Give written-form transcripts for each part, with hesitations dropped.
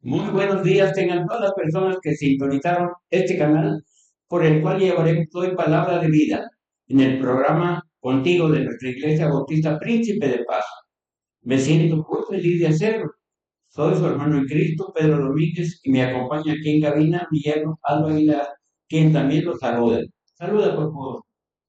Muy buenos días tengan todas las personas que sintonizaron este canal por el cual llevaremos hoy palabra de vida en el programa contigo de nuestra Iglesia Bautista Príncipe de Paz. Me siento muy feliz de hacerlo. Soy su hermano en Cristo, Pedro Domínguez, y me acompaña aquí en cabina mi yerno Aldo Aguilar, quien también los saluda. Saluda, por favor.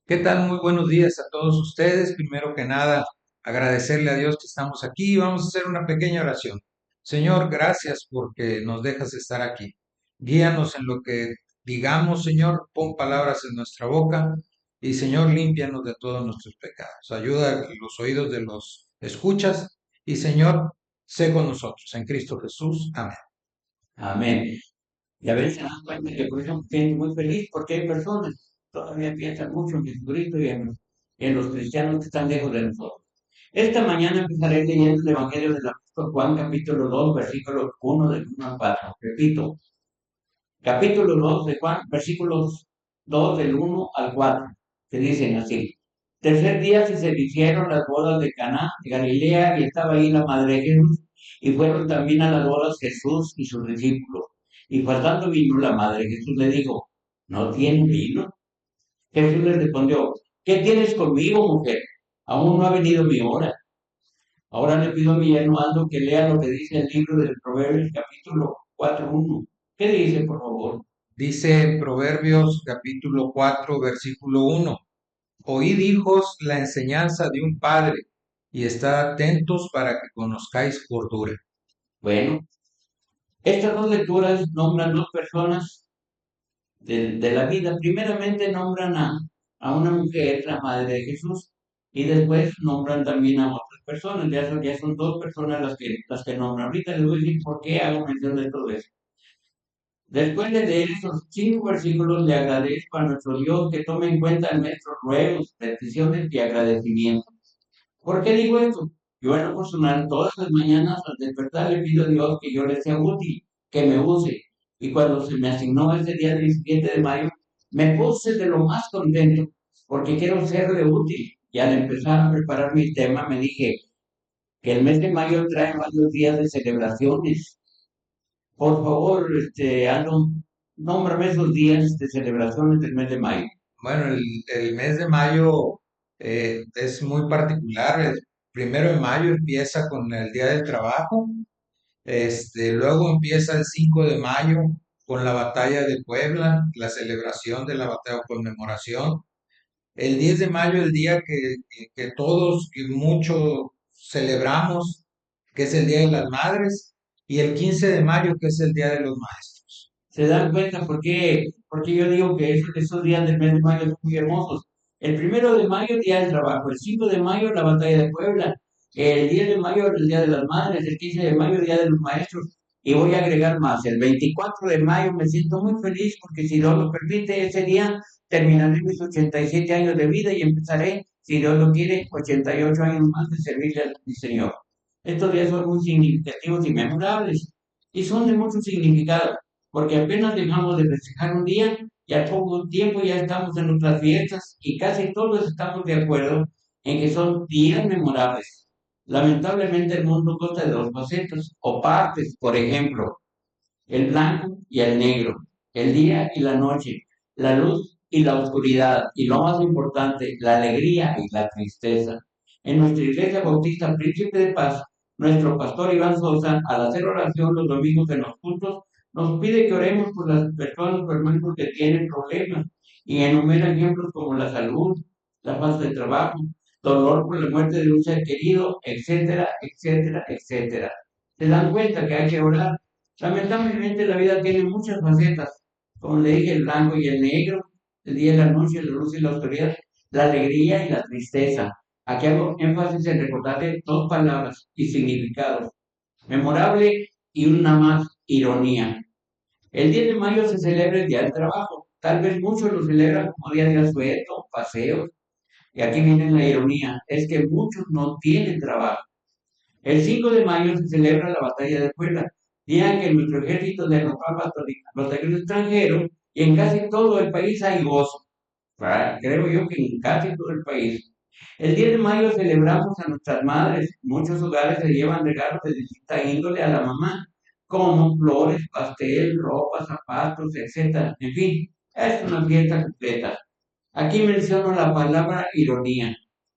¿Qué tal? Muy buenos días a todos ustedes. Primero que nada, agradecerle a Dios que estamos aquí y vamos a hacer una pequeña oración. Señor, gracias porque nos dejas estar aquí. Guíanos en lo que digamos, Señor, pon palabras en nuestra boca y, Señor, límpianos de todos nuestros pecados. Ayuda a los oídos de los escuchas y, Señor, sé con nosotros. En Cristo Jesús. Amén. Amén. Y a veces se dan cuenta que por eso me siento muy feliz porque hay personas que todavía piensan mucho en Jesucristo y en los cristianos que están lejos de nosotros. Esta mañana empezaré leyendo el Evangelio del apóstol Juan, capítulo 2, versículos 1 del 1 al 4. Repito, capítulo 2 de Juan, versículos 2 del 1 al 4, que dicen así. Tercer día se hicieron las bodas de Caná de Galilea y estaba ahí la madre de Jesús y fueron también a las bodas Jesús y sus discípulos. Y faltando vino la madre de Jesús le dijo, ¿no tienen vino? Jesús le respondió, ¿qué tienes conmigo, mujer? Aún no ha venido mi hora. Ahora le pido a mi hermano que lea lo que dice el libro del Proverbios, capítulo 4:1. ¿Qué dice, por favor? Dice en Proverbios capítulo 4, versículo 1. Oíd, hijos, la enseñanza de un padre, y estad atentos para que conozcáis cordura. Bueno, estas dos lecturas nombran dos personas de la vida. Primeramente nombran a una mujer, la madre de Jesús, y después nombran también a otras personas. Ya son dos personas las que nombran. Ahorita les voy a decir por qué hago mención de todo eso. Después de leer esos 5 versículos, le agradezco a nuestro Dios que tome en cuenta nuestros ruegos, peticiones y agradecimientos. ¿Por qué digo esto? Yo en lo personal, todas las mañanas al despertar le pido a Dios que yo le sea útil, que me use. Y cuando se me asignó ese día 17 de mayo, me puse de lo más contento, porque quiero serle útil. Y al empezar a preparar mi tema, me dije que el mes de mayo trae varios días de celebraciones. Por favor, Aldo, nómbrame esos días de celebraciones del mes de mayo. Bueno, el mes de mayo es muy particular. El 1 de mayo empieza con el Día del Trabajo. Luego empieza el 5 de mayo con la batalla de Puebla, la celebración de la batalla o conmemoración. El 10 de mayo, el día que todos y mucho celebramos, que es el Día de las Madres, y el 15 de mayo, que es el Día de los Maestros. ¿Se dan cuenta por qué yo digo que esos días del mes de mayo son muy hermosos? El 1 de mayo, Día del Trabajo. El 5 de mayo, la batalla de Puebla. El 10 de mayo, el Día de las Madres. El 15 de mayo, Día de los Maestros. Y voy a agregar más. El 24 de mayo me siento muy feliz porque si Dios lo permite, ese día terminaré mis 87 años de vida y empezaré, si Dios lo quiere, 88 años más de servirle a mi Señor. Estos días son muy significativos y memorables. Y son de mucho significado porque apenas dejamos de festejar un día y al poco tiempo ya estamos en nuestras fiestas y casi todos estamos de acuerdo en que son días memorables. Lamentablemente el mundo consta de dos facetas o partes, por ejemplo, el blanco y el negro, el día y la noche, la luz y la oscuridad, y lo más importante, la alegría y la tristeza. En nuestra iglesia bautista Príncipe de Paz, nuestro pastor Iván Sosa, al hacer oración los domingos en los cultos, nos pide que oremos por las personas o hermanos que tienen problemas y enumera ejemplos como la salud, la falta de trabajo, dolor por la muerte de un ser querido, etcétera, etcétera, etcétera. Se dan cuenta que hay que orar. Lamentablemente la vida tiene muchas facetas, como le dije, el blanco y el negro, el día y la noche, la luz y la oscuridad, la alegría y la tristeza. Aquí hago énfasis en recordarle dos palabras y significados, memorable y una más, ironía. El 10 de mayo se celebra el Día del Trabajo. Tal vez muchos lo celebran como día de asueto, paseo, y aquí viene la ironía, es que muchos no tienen trabajo. El 5 de mayo se celebra la batalla de Puebla, día en que nuestro ejército derrotó a los territorios extranjeros y en casi todo el país hay gozo. Creo yo que en casi todo el país. El 10 de mayo celebramos a nuestras madres. En muchos hogares se llevan regalos de distinta índole a la mamá, como flores, pastel, ropa, zapatos, etcétera. En fin, es una fiesta completa. Aquí menciono la palabra ironía.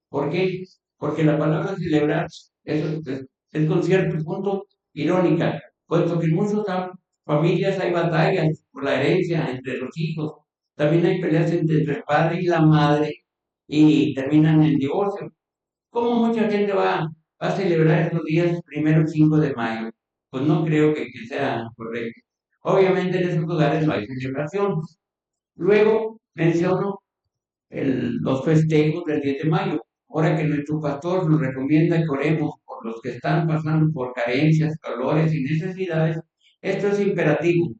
¿Por qué? Porque la palabra celebrar es con cierto punto irónica, puesto que en muchas familias hay batallas por la herencia entre los hijos. También hay peleas entre el padre y la madre y terminan en divorcio. ¿Cómo mucha gente va a celebrar estos días primero y 5 de mayo? Pues no creo que sea correcto. Obviamente en esos lugares no hay celebración. Luego menciono los festejos del 10 de mayo. Ahora que nuestro pastor nos recomienda que oremos por los que están pasando por carencias, dolores y necesidades, esto es imperativo,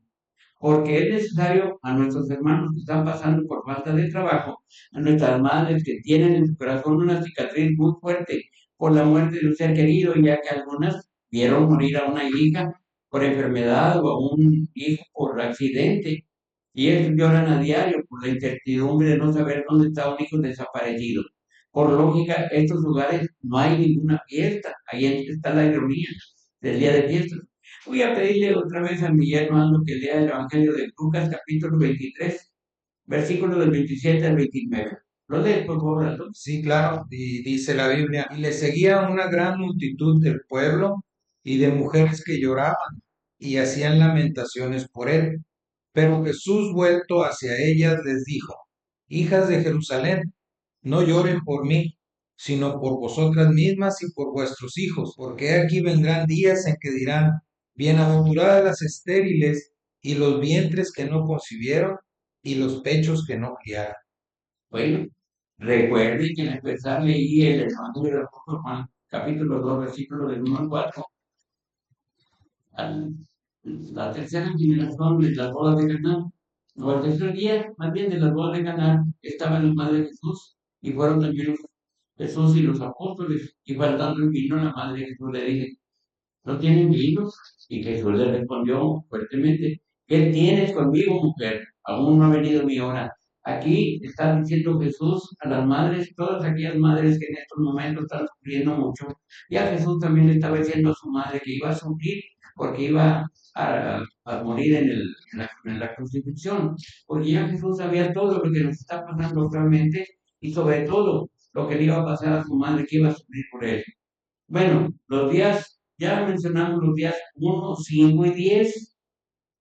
porque es necesario a nuestros hermanos que están pasando por falta de trabajo, a nuestras madres que tienen en su corazón una cicatriz muy fuerte por la muerte de un ser querido, ya que algunas vieron morir a una hija por enfermedad o a un hijo por accidente, y ellos lloran a diario por la incertidumbre de no saber dónde está un hijo desaparecido. Por lógica, estos lugares no hay ninguna fiesta, ahí está la ironía del día de fiesta. Voy a pedirle otra vez a mi hermano que lea el Evangelio de Lucas, capítulo 23, versículo del 27 al 29. ¿Lo lees, por favor, Aldo? Sí, claro, y dice la Biblia, y le seguía una gran multitud del pueblo y de mujeres que lloraban y hacían lamentaciones por él. Pero Jesús, vuelto hacia ellas, les dijo, hijas de Jerusalén, no lloren por mí, sino por vosotras mismas y por vuestros hijos, porque aquí vendrán días en que dirán, bienaventuradas las estériles y los vientres que no concibieron y los pechos que no criaron. Bueno, recuerde que en empezar leí el Evangelio del apóstol Juan, capítulo 2, versículo del 1 al 4. Al- la tercera generación de las bodas de Canaán, o el tercer día, más bien de las bodas de Canaán, estaba la madre de Jesús, y fueron también Jesús y los apóstoles, y faltando el vino, la madre de Jesús le dice, ¿no tienen vino? Y Jesús le respondió fuertemente, ¿qué tienes conmigo, mujer? Aún no ha venido mi hora. Aquí está diciendo Jesús a las madres, todas aquellas madres que en estos momentos están sufriendo mucho. Ya Jesús también le estaba diciendo a su madre que iba a sufrir porque iba a morir en la crucifixión. Porque ya Jesús sabía todo lo que nos está pasando actualmente y sobre todo lo que le iba a pasar a su madre que iba a sufrir por él. Bueno, los días, ya mencionamos los días 1, 5 y 10,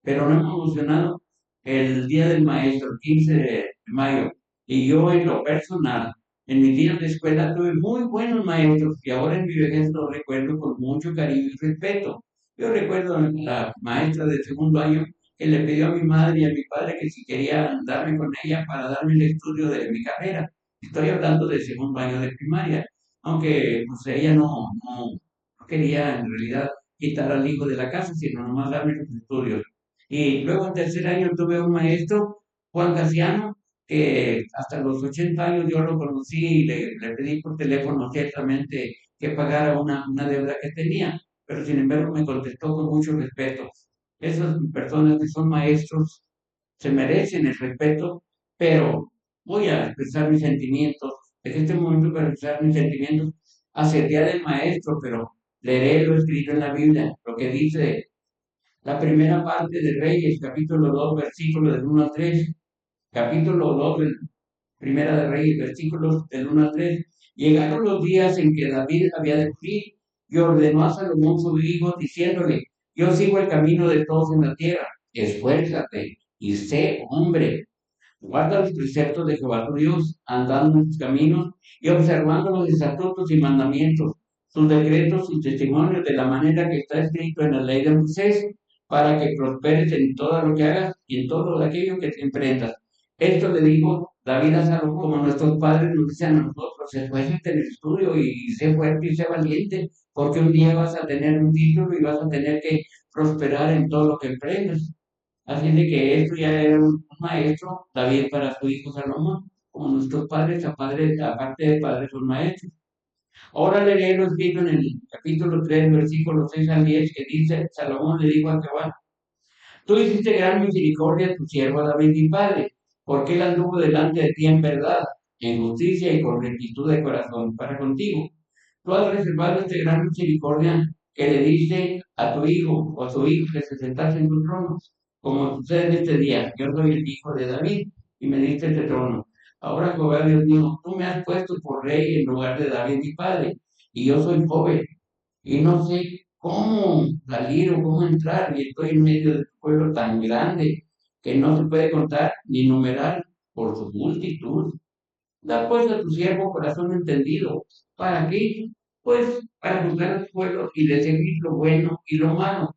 pero no hemos mencionado el Día del Maestro, el 15 de mayo. Y yo en lo personal, en mis días de escuela tuve muy buenos maestros y ahora en mi vejez los recuerdo con mucho cariño y respeto. Yo recuerdo a la maestra del segundo año que le pidió a mi madre y a mi padre que si quería darme con ella para darme el estudio de mi carrera. Estoy hablando del segundo año de primaria, aunque pues ella no quería en realidad quitar al hijo de la casa, sino nomás darme los estudios. Y luego en tercer año tuve un maestro, Juan Casiano, que hasta los 80 años yo lo conocí y le pedí por teléfono ciertamente que pagara una deuda que tenía, pero sin embargo me contestó con mucho respeto. Esas personas que son maestros se merecen el respeto, pero voy a expresar mis sentimientos. En este momento para expresar mis sentimientos hacia el día del maestro, pero leeré lo escrito en la Biblia, lo que dice la primera parte de Reyes, capítulo 2, versículos del 1 al 3. Capítulo 2, primera de Reyes, versículos del 1 al 3. Llegaron los días en que David había de morir y ordenó a Salomón su hijo, diciéndole, yo sigo el camino de todos en la tierra, esfuérzate y sé hombre, Guarda los preceptos de Jehová tu Dios, andando en sus caminos y observando los estatutos y mandamientos, sus decretos, sus testimonios, de la manera que está escrito en la ley de Moisés, para que prosperes en todo lo que hagas y en todo aquello que te emprendas. Esto le dijo David a Salomón, como nuestros padres nos dicen a nosotros: esfuérzate en el estudio y sé fuerte y sé valiente, porque un día vas a tener un título y vas a tener que prosperar en todo lo que emprendas. Así de que esto ya era un maestro, David para su hijo Salomón, como nuestros padres, aparte de padres, son maestros. Ahora le leí lo escrito en el capítulo 3 versículos 6 al 10 que dice: Salomón le dijo a Jehová: tú hiciste gran misericordia a tu siervo David mi padre, porque él anduvo delante de ti en verdad, en justicia y con rectitud de corazón para contigo. Tú has reservado esta gran misericordia que le diste a tu hijo o a su hijo que se sentase en tu trono, como sucede en este día. Yo soy el hijo de David y me diste este trono. Ahora, Jehová Dios mío, tú me has puesto por rey en lugar de David mi padre, y yo soy joven y no sé cómo salir o cómo entrar, y estoy en medio de un pueblo tan grande que no se puede contar ni numerar por su multitud. Da pues a tu siervo corazón entendido. ¿Para qué? Pues para juzgar a tu pueblo y discernir lo bueno y lo malo.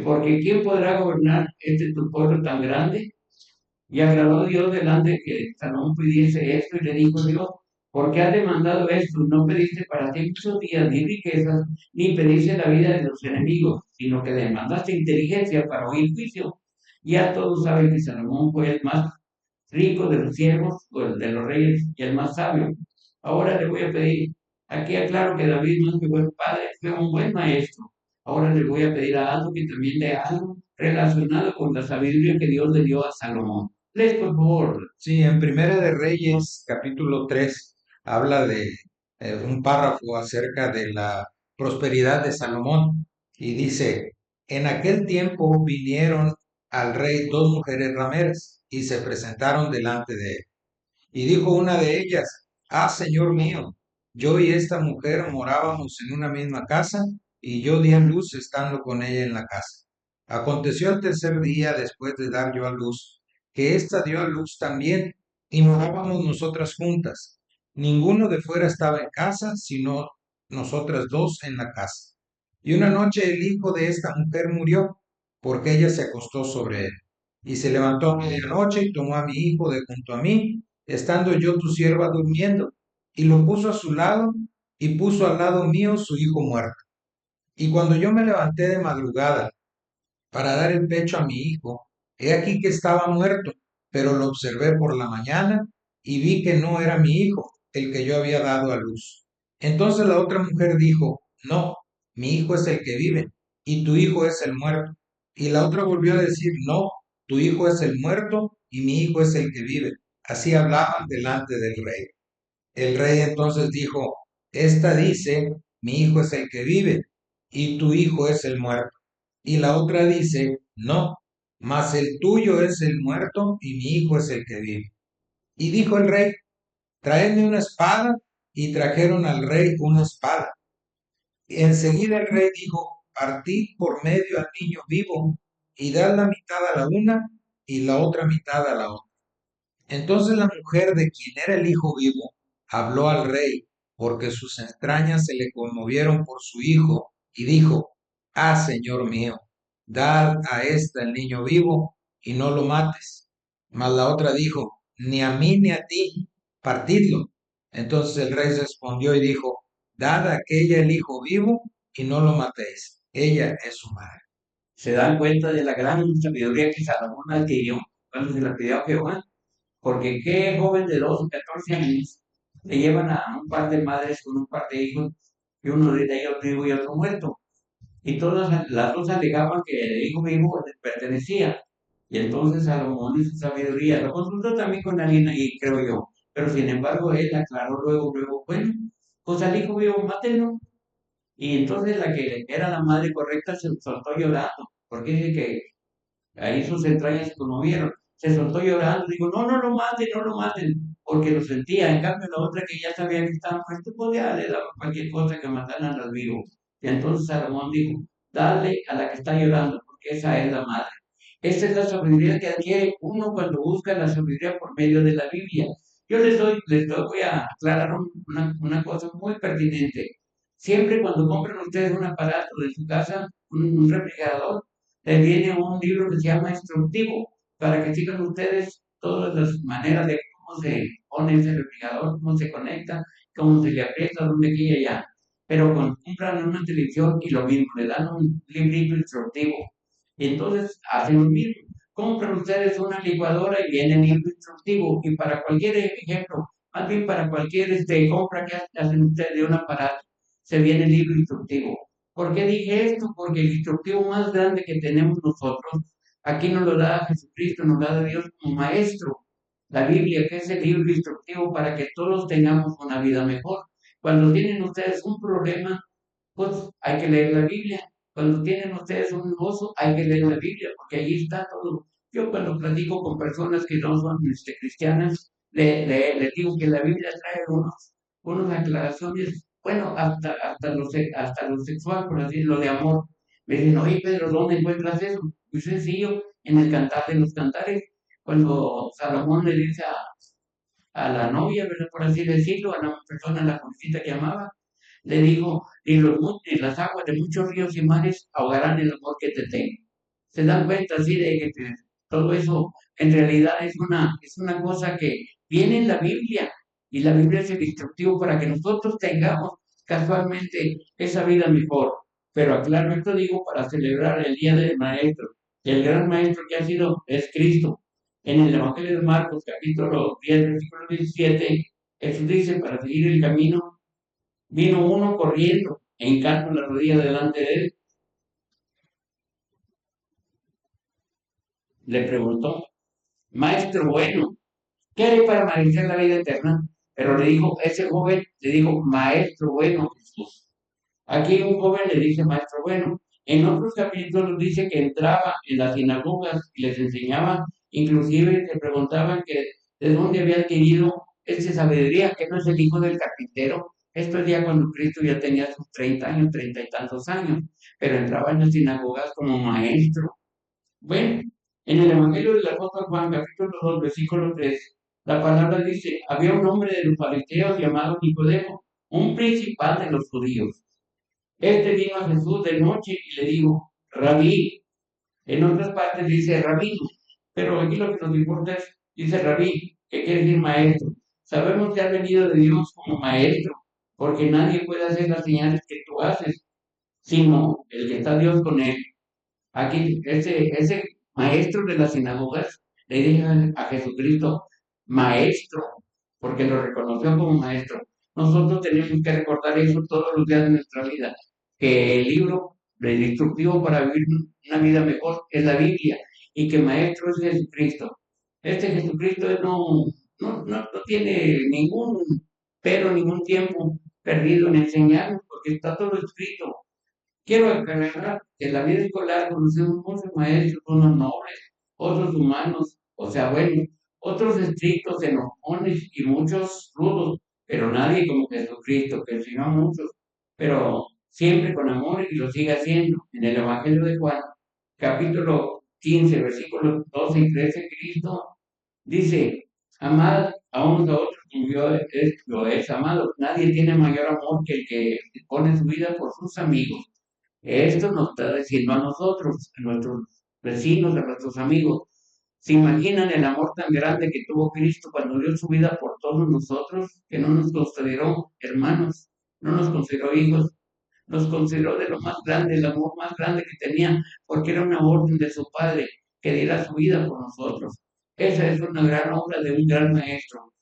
Porque ¿quién podrá gobernar este tu pueblo tan grande? Y agradó Dios delante de que Salomón pidiese esto, y le dijo Dios: ¿por qué has demandado esto? No pediste para ti muchos días, ni riquezas, ni pediste la vida de los enemigos, sino que demandaste inteligencia para oír juicio. Ya todos saben que Salomón fue el más rico de los siervos, o el de los reyes, y el más sabio. Ahora le voy a pedir, aquí aclaro que David no es que buen padre, fue un buen maestro. Ahora le voy a pedir a algo que también lea algo relacionado con la sabiduría que Dios le dio a Salomón. Les, por favor. Sí, en Primera de Reyes, capítulo 3 habla de un párrafo acerca de la prosperidad de Salomón y dice: en aquel tiempo vinieron al rey dos mujeres rameras y se presentaron delante de él. Y dijo una de ellas: ah, señor mío, yo y esta mujer morábamos en una misma casa, y yo di a luz estando con ella en la casa. Aconteció al tercer día, después de dar yo a luz, que ésta dio a luz también, y morábamos nosotras juntas. Ninguno de fuera estaba en casa, sino nosotras dos en la casa. Y una noche el hijo de esta mujer murió, porque ella se acostó sobre él. Y se levantó a medianoche y tomó a mi hijo de junto a mí, estando yo tu sierva durmiendo, y lo puso a su lado, y puso al lado mío su hijo muerto. Y cuando yo me levanté de madrugada para dar el pecho a mi hijo, he aquí que estaba muerto, pero lo observé por la mañana y vi que no era mi hijo el que yo había dado a luz. Entonces la otra mujer dijo: no, mi hijo es el que vive y tu hijo es el muerto. Y la otra volvió a decir: no, tu hijo es el muerto y mi hijo es el que vive. Así hablaban delante del rey. El rey entonces dijo: esta dice: mi hijo es el que vive y tu hijo es el muerto. Y la otra dice: no, mas el tuyo es el muerto y mi hijo es el que vive. Y dijo el rey: traedme una espada. Y trajeron al rey una espada. Y enseguida el rey dijo: partid por medio al niño vivo y dad la mitad a la una y la otra mitad a la otra. Entonces la mujer de quien era el hijo vivo habló al rey, porque sus entrañas se le conmovieron por su hijo, y dijo: ah, señor mío, dad a ésta el niño vivo y no lo mates. Mas la otra dijo: ni a mí ni a ti, partidlo. Entonces el rey respondió y dijo: dad a aquella el hijo vivo y no lo matéis. Ella es su madre. Se dan cuenta de la gran sabiduría que Salomón adquirió cuando se la pidió a Jehová. Porque qué joven de 12 o 14 años le llevan a un par de madres con un par de hijos, y uno de ellos vivo y otro muerto. Y todas las dos alegaban que el hijo vivo les pertenecía. Y entonces Salomón, en su sabiduría, lo consultó también con alguien ahí, creo yo. Pero sin embargo, él aclaró luego, bueno, pues al hijo vivo, mátenlo. Y entonces la que era la madre correcta se soltó llorando, porque dice que ahí sus entrañas se conmovieron. Se soltó llorando, digo: no, no lo maten, no lo maten, porque lo sentía. En cambio, la otra que ya sabía que estaba muerto, pues ya le daba cualquier cosa que mataran al vivo. Y entonces Salomón dijo: dale a la que está llorando, porque esa es la madre. Esta es la sabiduría que adquiere uno cuando busca la sabiduría por medio de la Biblia. Yo voy a aclarar una cosa muy pertinente. Siempre cuando compran ustedes un aparato de su casa, un refrigerador, le viene un libro que se llama instructivo para que sigan ustedes todas las maneras de cómo se pone ese refrigerador, cómo se conecta, cómo se le aprieta, dónde aquí y allá. Pero cuando compran una televisión y lo mismo, le dan un librito instructivo. Y entonces hacen lo mismo. Compran ustedes una licuadora y viene el libro instructivo. Y para cualquier ejemplo, más bien para cualquier compra que hacen ustedes de un aparato, se viene el libro instructivo. ¿Por qué dije esto? Porque el instructivo más grande que tenemos nosotros, aquí nos lo da Jesucristo, nos lo da Dios como maestro. La Biblia, que es el libro instructivo para que todos tengamos una vida mejor. Cuando tienen ustedes un problema, pues hay que leer la Biblia. Cuando tienen ustedes un gozo, hay que leer la Biblia, porque ahí está todo. Yo cuando platico con personas que no son cristianas, les digo que la Biblia trae unas aclaraciones, bueno, hasta lo sexual, por así decirlo, de amor. Me dicen, oye Pedro, ¿dónde encuentras eso? Muy sencillo, en el Cantar de los Cantares, cuando Salomón le dice a la novia, ¿verdad? Por así decirlo, a la persona, a la jovencita que amaba, le dijo, y las aguas de muchos ríos y mares ahogarán el amor que te tengo. Se dan cuenta así de que todo eso en realidad es una cosa que viene en la Biblia, y la Biblia es el instructivo para que nosotros tengamos casualmente esa vida mejor. Pero aclaro esto, digo, para celebrar el Día del Maestro. El gran maestro que ha sido es Cristo. En el Evangelio de Marcos, capítulo 10, versículo 17, Jesús dice, para seguir el camino, vino uno corriendo, e hincando la rodilla delante de él, le preguntó, Maestro bueno, ¿qué haré para merecer la vida eterna? Pero le dijo, ese joven le dijo, Maestro bueno, Jesús. Aquí un joven le dice, Maestro bueno. En otros capítulos dice que entraba en las sinagogas y les enseñaba, inclusive le preguntaban que de dónde había adquirido esa sabiduría, que no es el hijo del carpintero. Esto es ya cuando Cristo ya tenía sus 30 años, 30 y tantos años, pero entraba en las sinagogas como maestro. Bueno, en el Evangelio del apóstol Juan, capítulo 2, versículo 3, la palabra dice, había un hombre de los fariseos llamado Nicodemo, un principal de los judíos. Este vino a Jesús de noche y le dijo, Rabí. En otras partes dice rabino, pero aquí lo que nos importa es, dice rabí, que quiere decir maestro. Sabemos que has venido de Dios como maestro, porque nadie puede hacer las señales que tú haces, sino el que está Dios con él. Aquí, ese maestro de las sinagogas le dijo a Jesucristo, maestro, porque lo reconoció como maestro. Nosotros tenemos que recordar eso todos los días de nuestra vida, que el libro del instructivo para vivir una vida mejor es la Biblia, y que maestro es Jesucristo. Este Jesucristo no tiene ningún tiempo perdido en enseñarnos, porque está todo escrito. Quiero aclarar que en la vida escolar conocemos muchos maestros, unos nobles, otros humanos, o sea, buenos, otros estrictos, enojones y muchos rudos, pero nadie como Jesucristo, que enseñó a muchos, pero siempre con amor y lo sigue haciendo. En el Evangelio de Juan, capítulo 15, versículos 12 y 13, Cristo dice, amad a unos a otros como lo es amado. Nadie tiene mayor amor que el que pone su vida por sus amigos. Esto nos está diciendo a nosotros, a nuestros vecinos, a nuestros amigos. ¿Se imaginan el amor tan grande que tuvo Cristo cuando dio su vida por todos nosotros? Que no nos consideró hermanos, no nos consideró hijos, nos consideró de lo más grande, el amor más grande que tenía, porque era una orden de su Padre que diera su vida por nosotros. Esa es una gran obra de un gran maestro.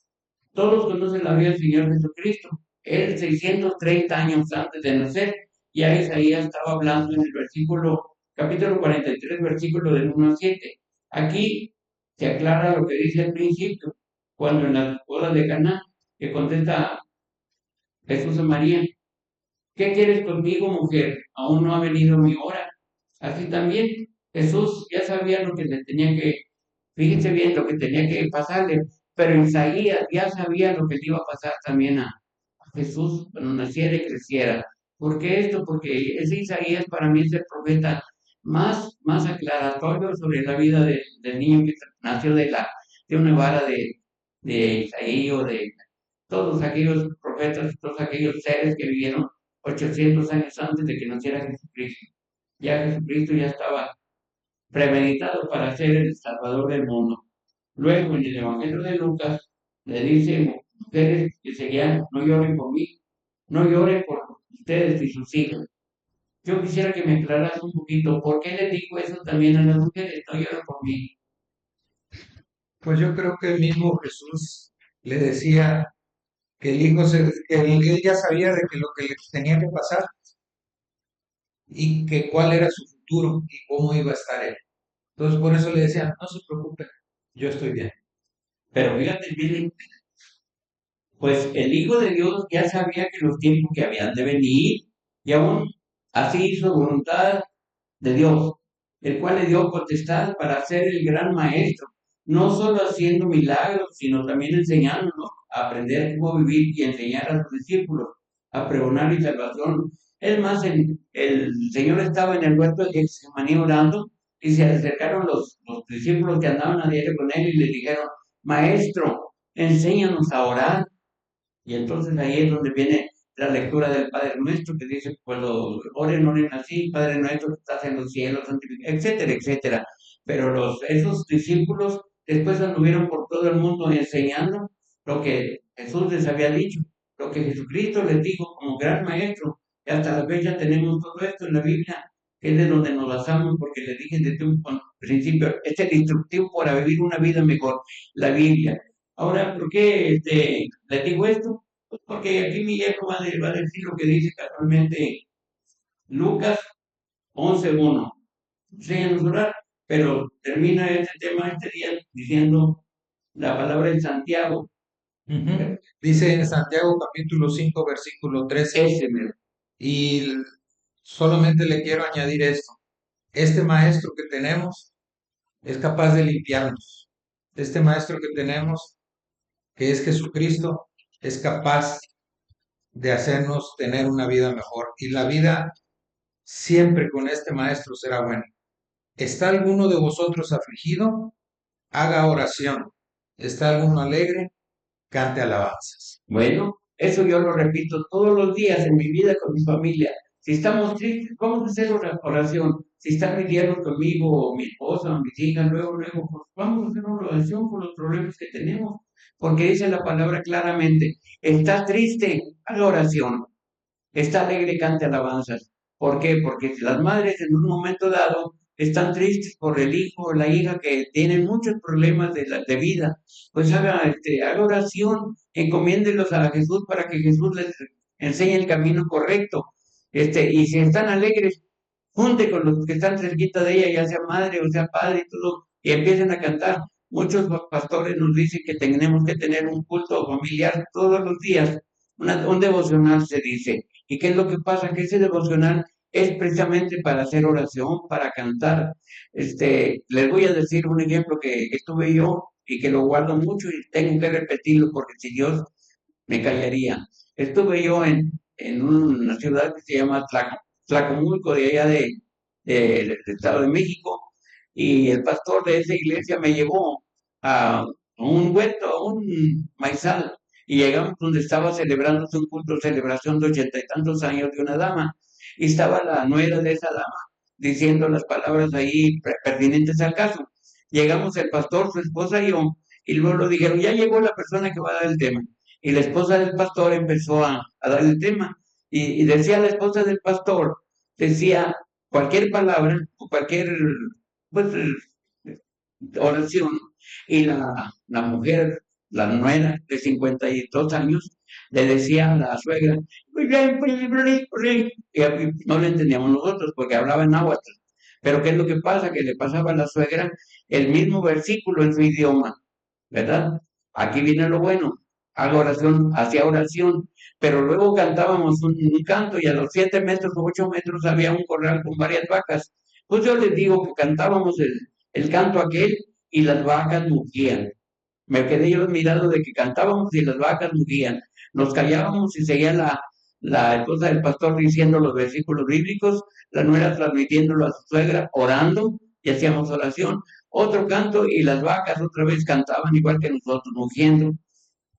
Todos conocen la vida del Señor Jesucristo. Él, 630 años antes de nacer, ya Isaías estaba hablando en el capítulo 43, versículo del 1 al 7. Aquí se aclara lo que dice al principio, cuando en la boda de Caná, que contesta Jesús a María, ¿qué quieres conmigo, mujer? Aún no ha venido mi hora. Así también Jesús ya sabía lo que le tenía que, fíjense bien, lo que tenía que pasarle, pero Isaías ya sabía lo que le iba a pasar también a Jesús cuando naciera y creciera. ¿Por qué esto? Porque ese Isaías para mí es el profeta más aclaratorio sobre la vida del niño que nació de una vara de Isaí o de todos aquellos profetas, todos aquellos seres que vivieron 800 años antes de que naciera Jesucristo. Ya Jesucristo ya estaba premeditado para ser el Salvador del mundo. Luego en el Evangelio de Lucas le dice, mujeres que seguían, no lloren por mí, no lloren por ustedes y sus hijos. Yo quisiera que me aclaras un poquito, ¿por qué le digo eso también a las mujeres? No lloren por mí. Pues yo creo que el mismo Jesús le decía que el hijo que él ya sabía de que lo que le tenía que pasar y que cuál era su futuro y cómo iba a estar él. Entonces por eso le decía, no se preocupe, yo estoy bien. Pero fíjate, bien, pues el Hijo de Dios ya sabía que los tiempos que habían de venir, y aún así hizo voluntad de Dios, el cual le dio potestad para ser el gran maestro, no solo haciendo milagros, sino también enseñándonos a aprender cómo vivir y enseñar a sus discípulos a pregonar y salvación. Es más, el Señor estaba en el huerto de Getsemaní orando y se acercaron los discípulos que andaban a diario con él y le dijeron, Maestro, enséñanos a orar. Y entonces ahí es donde viene la lectura del Padre Nuestro, que dice, cuando oren así, Padre Nuestro que estás en los cielos, etcétera, etcétera. Pero esos discípulos después anduvieron por todo el mundo enseñando lo que Jesús les había dicho, lo que Jesucristo les dijo como gran maestro. Y hasta la fecha tenemos todo esto en la Biblia, que es de donde nos basamos, porque le dije desde un principio, es el instructivo para vivir una vida mejor, la Biblia. Ahora, ¿por qué les digo esto? Pues porque aquí Miguel va a decir lo que dice casualmente Lucas 11:1. Enséñanos a orar, pero termina este tema este día diciendo la palabra en Santiago. Ujú. Dice en Santiago capítulo 5 versículo 13, Ese, mero. y solamente le quiero añadir esto. Este maestro que tenemos es capaz de limpiarnos. Este maestro que tenemos, que es Jesucristo, es capaz de hacernos tener una vida mejor. Y la vida siempre con este maestro será buena. ¿Está alguno de vosotros afligido? Haga oración. ¿Está alguno alegre? Cante alabanzas. Bueno, eso yo lo repito todos los días en mi vida con mi familia. Si estamos tristes, vamos a hacer oración. Si están lidiando conmigo, o mi esposa, o mis hijas, luego, pues vamos a hacer una oración por los problemas que tenemos. Porque dice la palabra claramente, está triste, haga oración. Está alegre, cante alabanzas. ¿Por qué? Porque si las madres en un momento dado están tristes por el hijo o la hija que tienen muchos problemas de vida, pues haga oración, encomiéndelos a Jesús para que Jesús les enseñe el camino correcto. Y si están alegres, junte con los que están cerquita de ella, ya sea madre o sea padre y todo, y empiecen a cantar. Muchos pastores nos dicen que tenemos que tener un culto familiar todos los días, un devocional se dice. ¿Y qué es lo que pasa? Que ese devocional es precisamente para hacer oración, para cantar. Les voy a decir un ejemplo que estuve yo y que lo guardo mucho y tengo que repetirlo porque si Dios me callaría. Estuve yo en una ciudad que se llama Tlacomulco, de allá del Estado de México, y el pastor de esa iglesia me llevó a un huerto, a un maizal, y llegamos donde estaba celebrándose un culto, celebración de 80 y tantos años de una dama, y estaba la nuera de esa dama diciendo las palabras ahí pertinentes al caso. Llegamos el pastor, su esposa y yo, y luego lo dijeron, ya llegó la persona que va a dar el tema. Y la esposa del pastor empezó a dar el tema. Y decía la esposa del pastor, decía cualquier palabra o cualquier pues, oración. Y la mujer, la nuera de 52 años, le decía a la suegra, y no le entendíamos nosotros porque hablaba en náhuatl. Pero ¿qué es lo que pasa? Que le pasaba a la suegra el mismo versículo en su idioma, ¿verdad? Aquí viene lo bueno, haga oración, hacía oración, pero luego cantábamos un canto y a los 7 metros o 8 metros había un corral con varias vacas. Pues yo les digo que cantábamos el canto aquel y las vacas mugían. Me quedé yo mirando de que cantábamos y las vacas mugían. Nos callábamos y seguía la esposa del pastor diciendo los versículos bíblicos, la nuera transmitiéndolo a su suegra, orando, y hacíamos oración. Otro canto y las vacas otra vez cantaban igual que nosotros, mugiendo.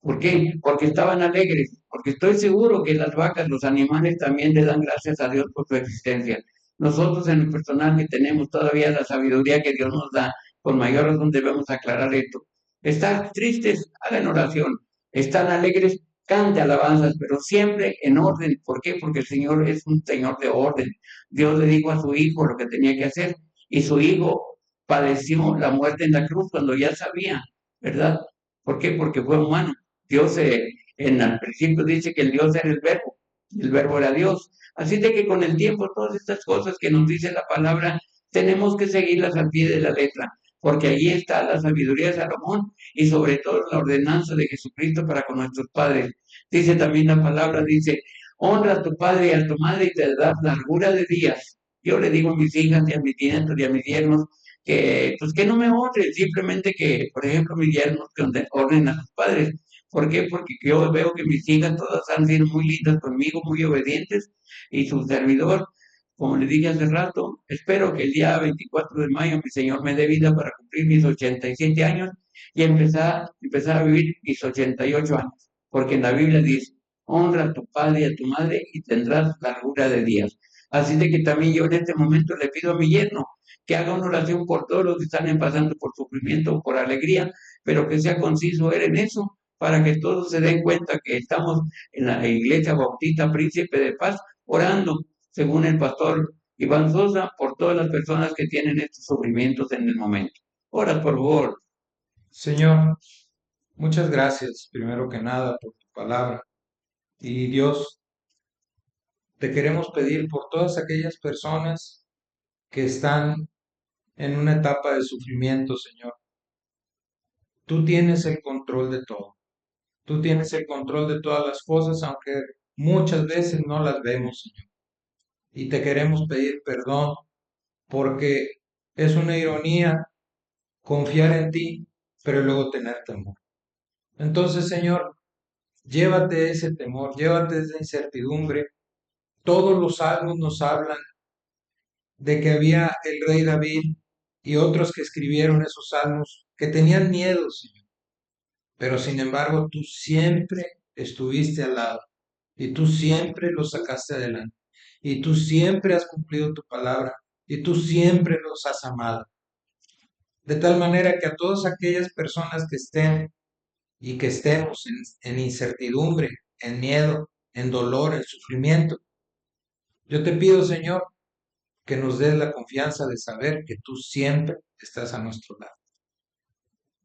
¿Por qué? Porque estaban alegres, porque estoy seguro que las vacas, los animales también le dan gracias a Dios por su existencia. Nosotros en el personal que tenemos todavía la sabiduría que Dios nos da, con mayor razón debemos aclarar esto. Están tristes, hagan oración. Están alegres, cante alabanzas, pero siempre en orden. ¿Por qué? Porque el Señor es un Señor de orden. Dios le dijo a su hijo lo que tenía que hacer y su hijo padeció la muerte en la cruz cuando ya sabía, ¿verdad? ¿Por qué? Porque fue humano. Dios en el principio dice que el Dios era el verbo era Dios. Así de que con el tiempo todas estas cosas que nos dice la palabra tenemos que seguirlas al pie de la letra, porque allí está la sabiduría de Salomón y sobre todo la ordenanza de Jesucristo para con nuestros padres. Dice también la palabra, dice, honra a tu padre y a tu madre y te darás largura de días. Yo le digo a mis hijas y a mis nietos y a mis yernos que, pues que no me honren, simplemente que, por ejemplo, mis yernos que honren a sus padres. ¿Por qué? Porque yo veo que mis hijas todas han sido muy lindas conmigo, muy obedientes, y su servidor, como le dije hace rato, espero que el día 24 de mayo mi Señor me dé vida para cumplir mis 87 años y empezar a vivir mis 88 años, porque en la Biblia dice, honra a tu padre y a tu madre y tendrás largura de días. Así de que también yo en este momento le pido a mi yerno que haga una oración por todos los que están pasando por sufrimiento o por alegría, pero que sea conciso él en eso, para que todos se den cuenta que estamos en la Iglesia Bautista Príncipe de Paz orando, según el pastor Iván Sosa, por todas las personas que tienen estos sufrimientos en el momento. Ora, por favor. Señor, muchas gracias, primero que nada, por tu palabra. Y Dios, te queremos pedir por todas aquellas personas que están en una etapa de sufrimiento, Señor. Tú tienes el control de todo. Tú tienes el control de todas las cosas, aunque muchas veces no las vemos, Señor. Y te queremos pedir perdón porque es una ironía confiar en ti, pero luego tener temor. Entonces, Señor, llévate ese temor, llévate esa incertidumbre. Todos los salmos nos hablan de que había el rey David y otros que escribieron esos salmos que tenían miedo, Señor. Pero sin embargo, tú siempre estuviste al lado y tú siempre los sacaste adelante y tú siempre has cumplido tu palabra y tú siempre los has amado. De tal manera que a todas aquellas personas que estén y que estemos en incertidumbre, en miedo, en dolor, en sufrimiento, yo te pido, Señor, que nos des la confianza de saber que tú siempre estás a nuestro lado.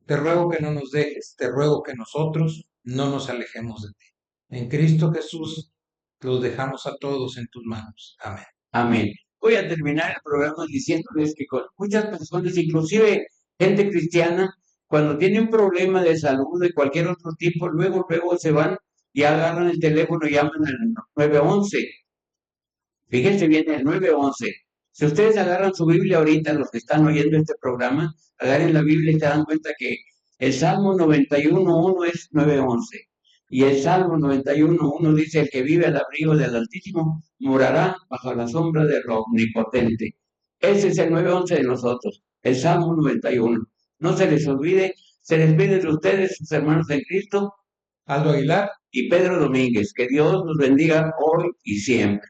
Te ruego que no nos dejes, te ruego que nosotros no nos alejemos de ti. En Cristo Jesús los dejamos a todos en tus manos. Amén. Amén. Voy a terminar el programa diciéndoles que con muchas personas, inclusive gente cristiana, cuando tiene un problema de salud de cualquier otro tipo, luego se van y agarran el teléfono y llaman al 911. Fíjense bien, el 911. Si ustedes agarran su Biblia ahorita, los que están oyendo este programa, agarren la Biblia y se dan cuenta que el Salmo 91.1 es 911. Y el Salmo 91.1 dice, el que vive al abrigo del Altísimo morará bajo la sombra del Omnipotente. Ese es el 911 de nosotros, el Salmo 91. No se les olvide, se despiden de ustedes, sus hermanos en Cristo, Aldo Aguilar y Pedro Domínguez. Que Dios los bendiga hoy y siempre.